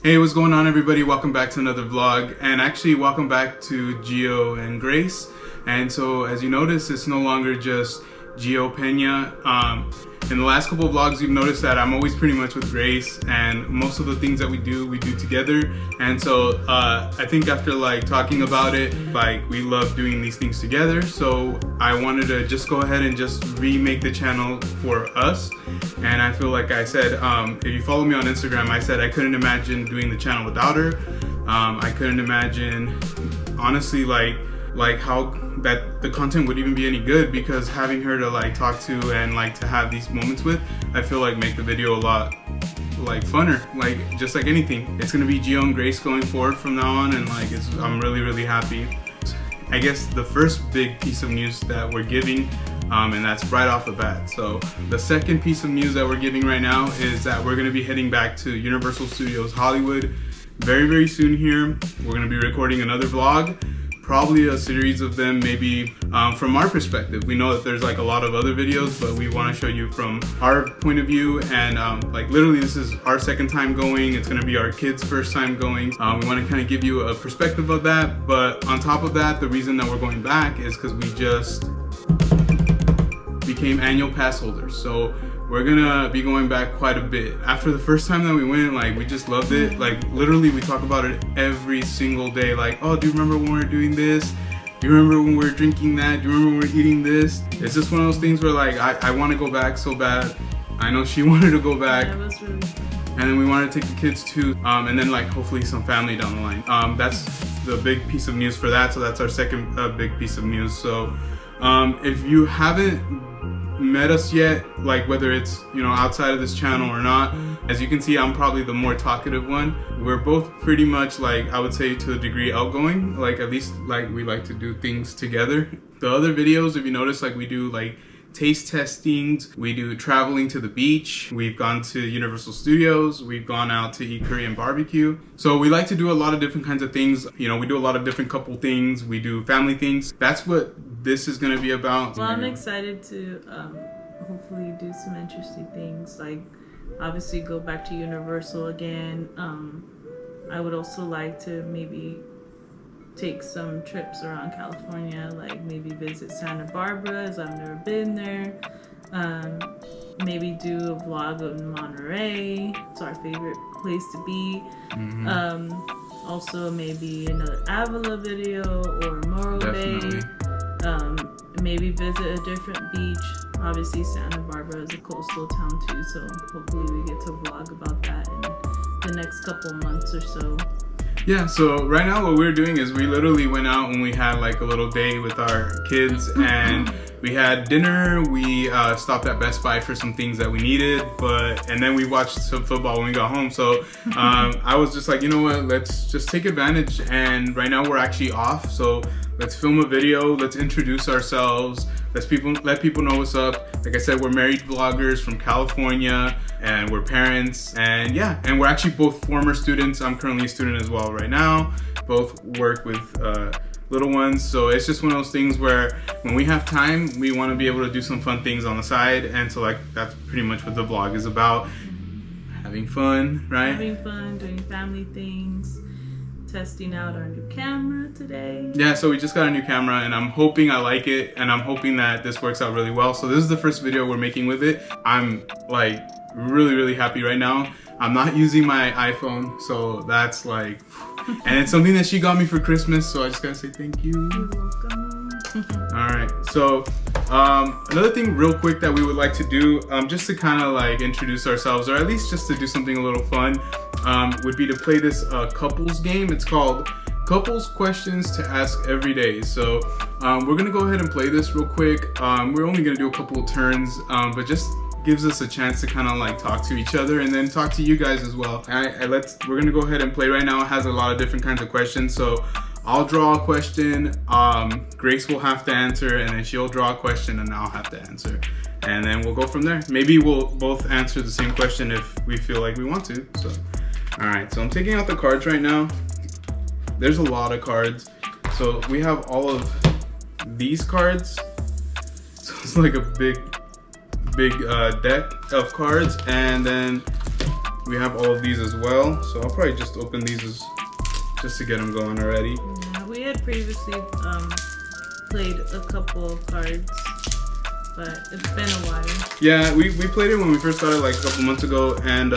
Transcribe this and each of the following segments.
Hey, what's going on, everybody? Welcome back to another vlog, and actually welcome back to Gio and Grace. And so as you notice, it's no longer just Gio Pena. In the last couple of vlogs, you've noticed that I'm always pretty much with Grace, and most of the things that we do together. And so I think after like talking about it, like we love doing these things together. So I wanted to just go ahead and just remake the channel for us. And I feel like I said, if you follow me on Instagram, I said I couldn't imagine doing the channel without her. I couldn't imagine, honestly, like how that the content would even be any good, because having her to like talk to and like to have these moments with, I feel like make the video a lot like funner, like just like anything. It's gonna be Gio and Grace going forward from now on, and like I'm really happy. I guess the first big piece of news that we're giving, and that's right off the bat. So the second piece of news that we're giving right now is that we're gonna be heading back to Universal Studios Hollywood very soon here. We're gonna be recording another vlog, probably a series of them, maybe from our perspective. We know that there's like a lot of other videos, but we want to show you from our point of view. And like literally this is our second time going. It's going to be our kids' first time going. We want to kind of give you a perspective of that. But on top of that, the reason that we're going back is because we just became annual pass holders. So we're gonna be going back quite a bit. After the first time that we went, like we just loved it. Like literally we talk about it every single day. Like, oh, do you remember when we were doing this? Do you remember when we were drinking that? Do you remember when we were eating this? It's just one of those things where like I want to go back so bad. I know she wanted to go back. Yeah, it was really fun. And then we wanted to take the kids too, and then like hopefully some family down the line. That's the big piece of news for that. So that's our second big piece of news. So if you haven't met us yet, like whether it's, you know, outside of this channel or not, as you can see, I'm probably the more talkative one. We're both pretty much, like, I would say to a degree outgoing, like at least like we like to do things together. The other videos, if you notice, like we do like taste testings, we do traveling to the beach, we've gone to Universal Studios, we've gone out to eat Korean barbecue. So we like to do a lot of different kinds of things. You know, we do a lot of different couple things, we do family things. That's what this is going to be about. Well, I'm excited to hopefully do some interesting things, like obviously go back to Universal again. I would also like to maybe take some trips around California, like maybe visit Santa Barbara, as I've never been there. Maybe do a vlog in Monterey. It's our favorite place to be. Also maybe another Avila video or Morro Bay. Maybe visit a different beach. Obviously Santa Barbara is a coastal town too, so hopefully we get to vlog about that in the next couple months or so. Yeah, so right now what we're doing is we literally went out and we had like a little day with our kids, and we had dinner. We stopped at Best Buy for some things that we needed, and then we watched some football when we got home. So I was just like, you know what, let's just take advantage. And right now we're actually off, so let's film a video, let's introduce ourselves, let people know what's up. Like I said, we're married vloggers from California, and we're parents, and yeah, and we're actually both former students. I'm currently a student as well right now. Both work with little ones, so it's just one of those things where when we have time, we want to be able to do some fun things on the side. And so like that's pretty much what the vlog is about. Having fun, right? Having fun, doing family things. Testing out our new camera today. Yeah, so we just got a new camera, and I'm hoping I like it, and I'm hoping that this works out really well. So this is the first video we're making with it. I'm like really happy right now. I'm not using my iPhone, so that's like, and it's something that she got me for Christmas, so I just gotta say thank you. You're welcome. Alright, so another thing real quick that we would like to do, just to kind of like introduce ourselves, or at least just to do something a little fun, would be to play this couples game. It's called Couples Questions to Ask Every Day. So we're gonna go ahead and play this real quick. We're only gonna do a couple of turns, but just gives us a chance to kind of like talk to each other and then talk to you guys as well. We're gonna go ahead and play right now. It has a lot of different kinds of questions, so I'll draw a question, Grace will have to answer, and then she'll draw a question and I'll have to answer. And then we'll go from there. Maybe we'll both answer the same question if we feel like we want to. So, all right, so I'm taking out the cards right now. There's a lot of cards. So we have all of these cards. So it's like a big deck of cards. And then we have all of these as well. So I'll probably just open these just to get them going already. Yeah, we had previously played a couple of cards, but it's been a while. Yeah, we played it when we first started like a couple months ago, and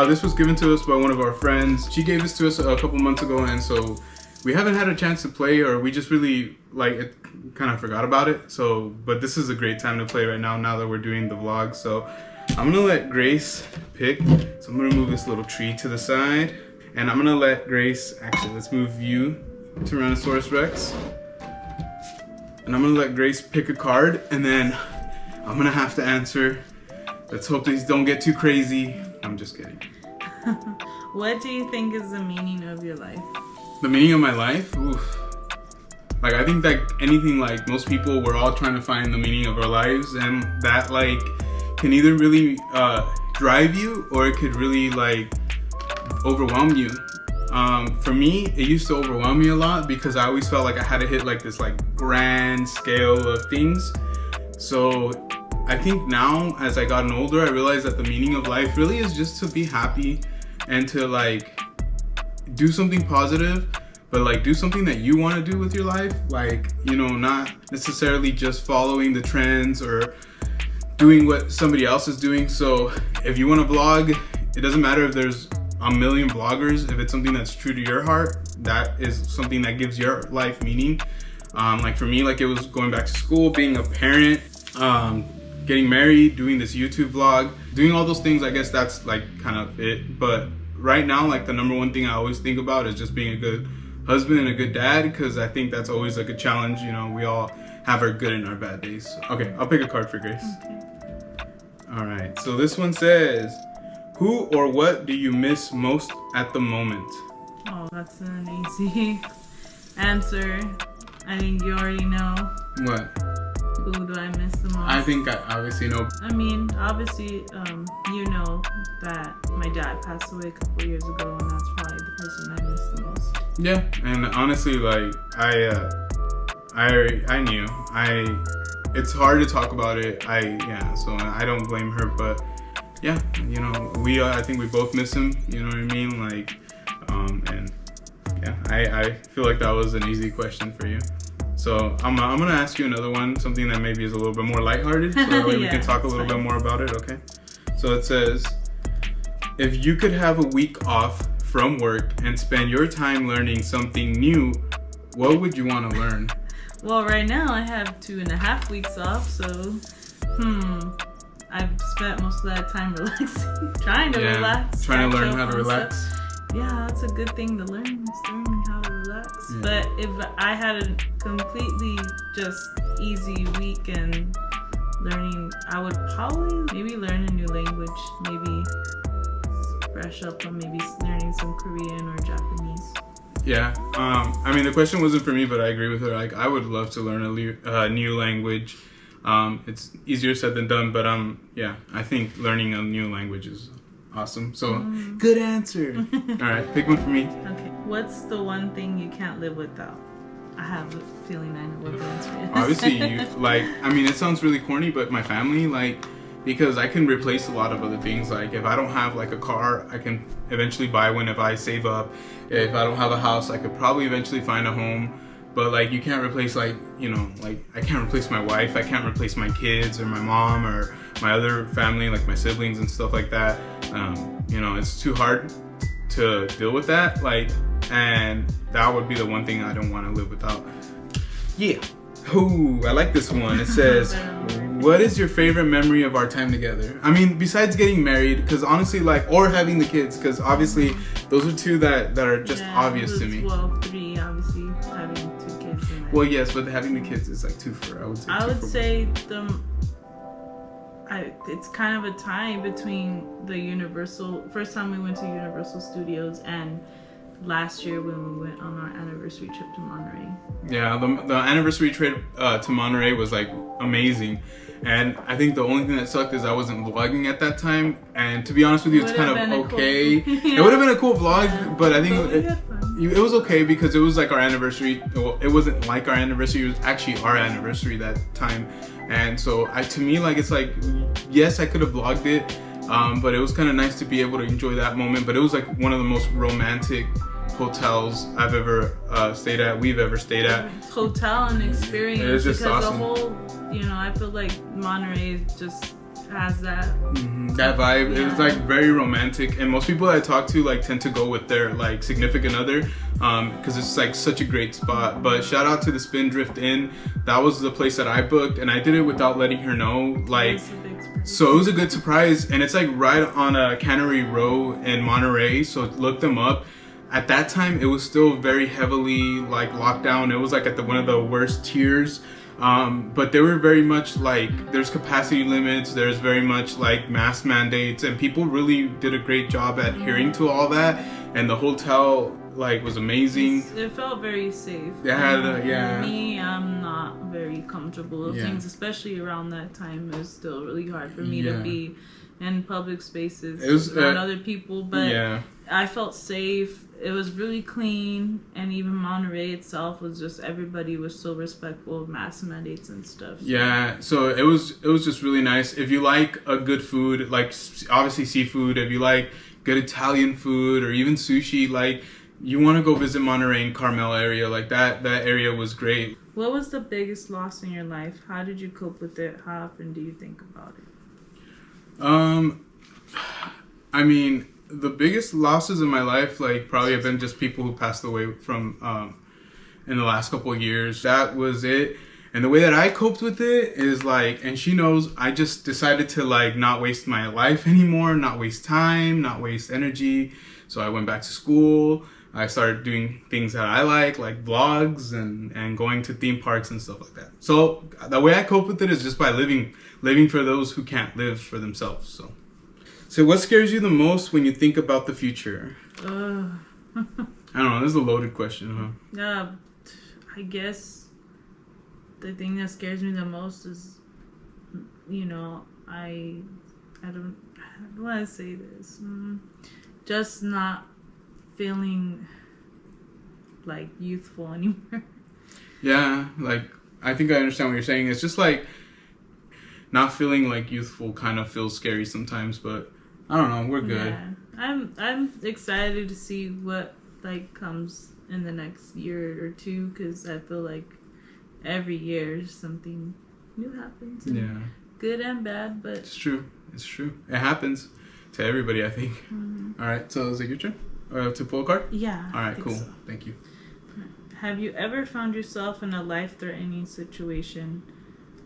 this was given to us by one of our friends. She gave this to us a couple months ago, and so we haven't had a chance to play, or we just really kind of forgot about it. So, but this is a great time to play right now that we're doing the vlog. So I'm gonna let Grace pick. So I'm gonna move this little tree to the side, and I'm gonna let Grace, actually let's move you, Tyrannosaurus Rex. And I'm gonna let Grace pick a card, and then I'm gonna have to answer. Let's hope these don't get too crazy. I'm just kidding. What do you think is the meaning of your life? The meaning of my life? Oof. Like, I think that anything, like most people, we're all trying to find the meaning of our lives, and that like can either really drive you, or it could really like overwhelm you. For me, it used to overwhelm me a lot because I always felt like I had to hit like this like grand scale of things. So I think now, as I gotten older, I realized that the meaning of life really is just to be happy and to like do something positive, but like do something that you want to do with your life. Like, you know, not necessarily just following the trends or doing what somebody else is doing. So if you want to vlog, it doesn't matter if there's a million vloggers. If it's something that's true to your heart, that is something that gives your life meaning. Like for me, like it was going back to school, being a parent, getting married, doing this YouTube vlog, doing all those things. I guess that's like kind of it. But right now, like the number one thing I always think about is just being a good husband and a good dad, because I think that's always like a challenge. You know, we all have our good and our bad days. So, okay, I'll pick a card for Grace. Okay. All right, so this one says, who or what do you miss most at the moment? Oh, that's an easy answer. I think you already know. What? Who do I miss the most? I think I obviously know. I mean, obviously, you know that my dad passed away a couple years ago, and that's probably the person I miss the most. Yeah, and honestly, like I knew. It's hard to talk about it. So I don't blame her, but yeah, you know, I think we both miss him. You know what I mean? Like, and yeah, I feel like that was an easy question for you. So I'm gonna ask you another one, something that maybe is a little bit more lighthearted, so that way we can talk a little bit more about it. Okay? So it says, if you could have a week off from work and spend your time learning something new, what would you want to learn? Well, right now I have 2.5 weeks off, so I've spent most of that time relaxing, trying to relax. Trying to learn how to relax. Stuff. Yeah, that's a good thing to learn, is learning how to relax. Yeah. But if I had a completely just easy week and learning, I would probably maybe learn a new language, maybe brush up on maybe learning some Korean or Japanese. Yeah, I mean, the question wasn't for me, but I agree with her. Like, I would love to learn a new language. It's easier said than done, but yeah, I think learning a new language is awesome. So, good answer. All right, pick one for me. Okay, what's the one thing you can't live without? I have a feeling I know what the answer is. Obviously, I mean, it sounds really corny, but my family, like, because I can replace a lot of other things. Like, if I don't have like a car, I can eventually buy one if I save up. If I don't have a house, I could probably eventually find a home. But like, you can't replace, like, you know, like I can't replace my wife, I can't replace my kids or my mom or my other family, like my siblings and stuff like that. You know, it's too hard to deal with that. Like, and that would be the one thing I don't want to live without. Yeah. Ooh, I like this one. It says, what is your favorite memory of our time together? I mean, besides getting married, because honestly, like, or having the kids, because obviously those are two that are just obvious to me. Well, 3, obviously, having 2 kids. Well, yes, but having the kids is like 2 for, I would say it's kind of a tie between the Universal, first time we went to Universal Studios, and last year when we went on our anniversary trip to Monterey. Yeah, the anniversary trip to Monterey was like amazing, and I think the only thing that sucked is I wasn't vlogging at that time, and to be honest with you, it's kind of okay. It would have been a cool vlog, but I think it was okay because it was like our anniversary. Well, it wasn't like our anniversary, it was actually our anniversary that time. And so to me, like, it's like, yes, I could have vlogged it, But it was kind of nice to be able to enjoy that moment. But it was like one of the most romantic hotels I've ever stayed at. We've ever stayed at. Hotel and experience. It was just because awesome. the whole, I feel like Monterey just has that. That vibe. Yeah. It was like very romantic, and most people I talk to like tend to go with their like significant other, because it's like such a great spot. But shout out to the Spindrift Inn. That was the place that I booked, and I did it without letting her know. Like, so it was a good surprise, and it's like right on a Cannery Row in Monterey. So look them up. At that time, it was still very heavily like locked down. It was like at one of the worst tiers. But they were very much like, there's capacity limits, there's very much like mask mandates, and people really did a great job at adhering to all that. And the hotel like was amazing. It felt very safe. They had For me, I'm not very comfortable with things, especially around that time. It was still really hard for me to be in public spaces around other people, but I felt safe. It was really clean, and even Monterey itself was just, everybody was so respectful of mask mandates and stuff. So. Yeah, so it was just really nice. If you like a good food, like obviously seafood, if you like good Italian food or even sushi, like you want to go visit Monterey and Carmel area, like that area was great. What was the biggest loss in your life? How did you cope with it? How often do you think about it? I mean, the biggest losses in my life, like, probably have been just people who passed away from in the last couple of years. That was it. And the way that I coped with it is like, and she knows, I just decided to like not waste my life anymore, not waste time, not waste energy. So I went back to school. I started doing things that I like vlogs and going to theme parks and stuff like that. So the way I cope with it is just by living for those who can't live for themselves. So what scares you the most when you think about the future? I don't know. This is a loaded question, huh? Yeah, I guess the thing that scares me the most is, I don't want to say this. Just not feeling like youthful anymore. Yeah, like I think I understand what you're saying. It's just like not feeling like youthful kind of feels scary sometimes, but I don't know, we're good. Yeah. I'm excited to see what like comes in the next year or two, because I feel like every year something new happens. Yeah. Good and bad, but it's true. It happens to everybody, I think. All right, so is it your turn to pull a card? Yeah. All right, cool. So. Thank you. Have you ever found yourself in a life-threatening situation?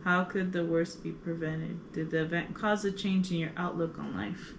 How could the worst be prevented? Did the event cause a change in your outlook on life?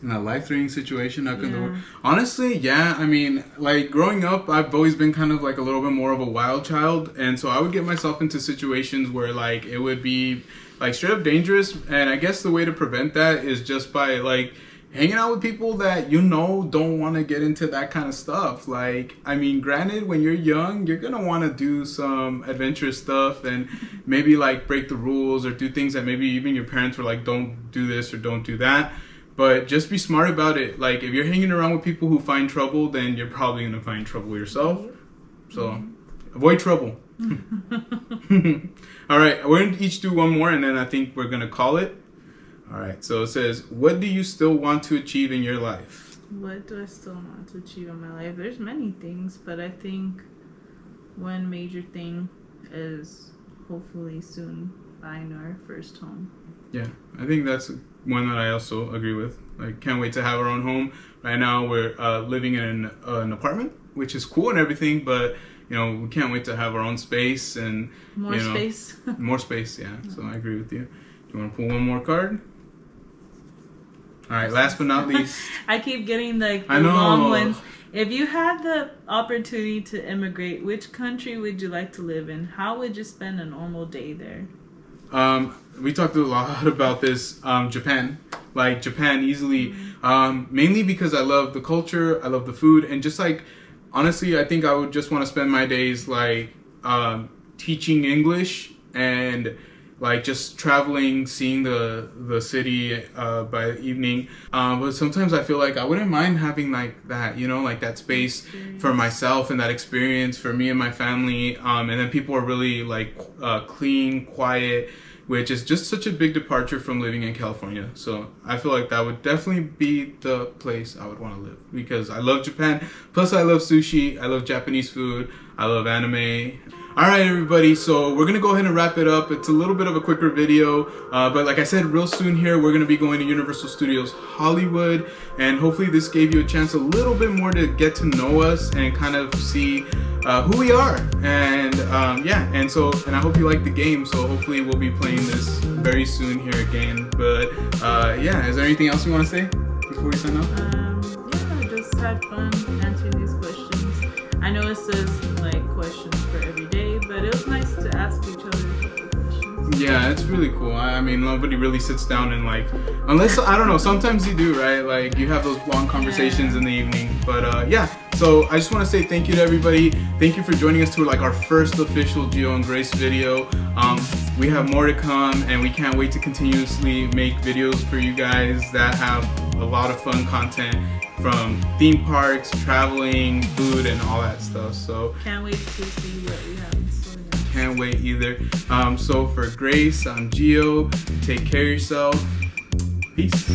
In a life-threatening situation, how could honestly, yeah. I mean, like growing up, I've always been kind of like a little bit more of a wild child, and so I would get myself into situations where like it would be like straight up dangerous. And I guess the way to prevent that is just by like hanging out with people that don't want to get into that kind of stuff. Like, I mean, granted, when you're young, you're gonna want to do some adventurous stuff and maybe like break the rules or do things that maybe even your parents were like, don't do this or don't do that. But just be smart about it. Like, if you're hanging around with people who find trouble, then you're probably gonna find trouble yourself. So avoid trouble. All right, we're gonna each do one more, and then I think we're gonna call it. All right, so it says, what do you still want to achieve in your life? What do I still want to achieve in my life? There's many things, but I think one major thing is hopefully soon buying our first home. Yeah, I think that's one that I also agree with. Like, can't wait to have our own home. Right now, we're living in an apartment, which is cool and everything, but we can't wait to have our own space and more space. More space, yeah. So I agree with you. Do you want to pull one more card? All right, last but not least. I keep getting like the long ones. If you had the opportunity to immigrate, which country would you like to live in? How would you spend a normal day there? We talked a lot about this. Japan. Like Japan easily. Mainly because I love the culture, I love the food, and just like, honestly, I think I would just want to spend my days like teaching English and like just traveling, seeing the city by evening. But sometimes I feel like I wouldn't mind having like that, you know, like that space for myself and that experience for me and my family. And then people are really like clean, quiet, which is just such a big departure from living in California. So I feel like that would definitely be the place I would want to live, because I love Japan. Plus I love sushi, I love Japanese food, I love anime. All right, everybody, so we're gonna go ahead and wrap it up. It's a little bit of a quicker video, but like I said, real soon here, we're gonna be going to Universal Studios Hollywood, and hopefully this gave you a chance a little bit more to get to know us and kind of see who we are. And yeah, and I hope you like the game, so hopefully we'll be playing this very soon here again. But yeah, is there anything else you want to say before we sign off? Yeah, just had fun answering these questions. I know it says like questions for every day, but it was nice to ask each other a couple questions. Yeah, it's really cool. I mean, nobody really sits down and like, unless, I don't know, sometimes you do, right? Like you have those long conversations in the evening. But yeah, so I just want to say thank you to everybody. Thank you for joining us to like our first official Gio and Grace video. We have more to come, and we can't wait to continuously make videos for you guys that have a lot of fun content from theme parks, traveling, food, and all that stuff. So can't wait to see what we have in store next. Can't wait either. So for Grace, I'm Gio. Take care of yourself. Peace.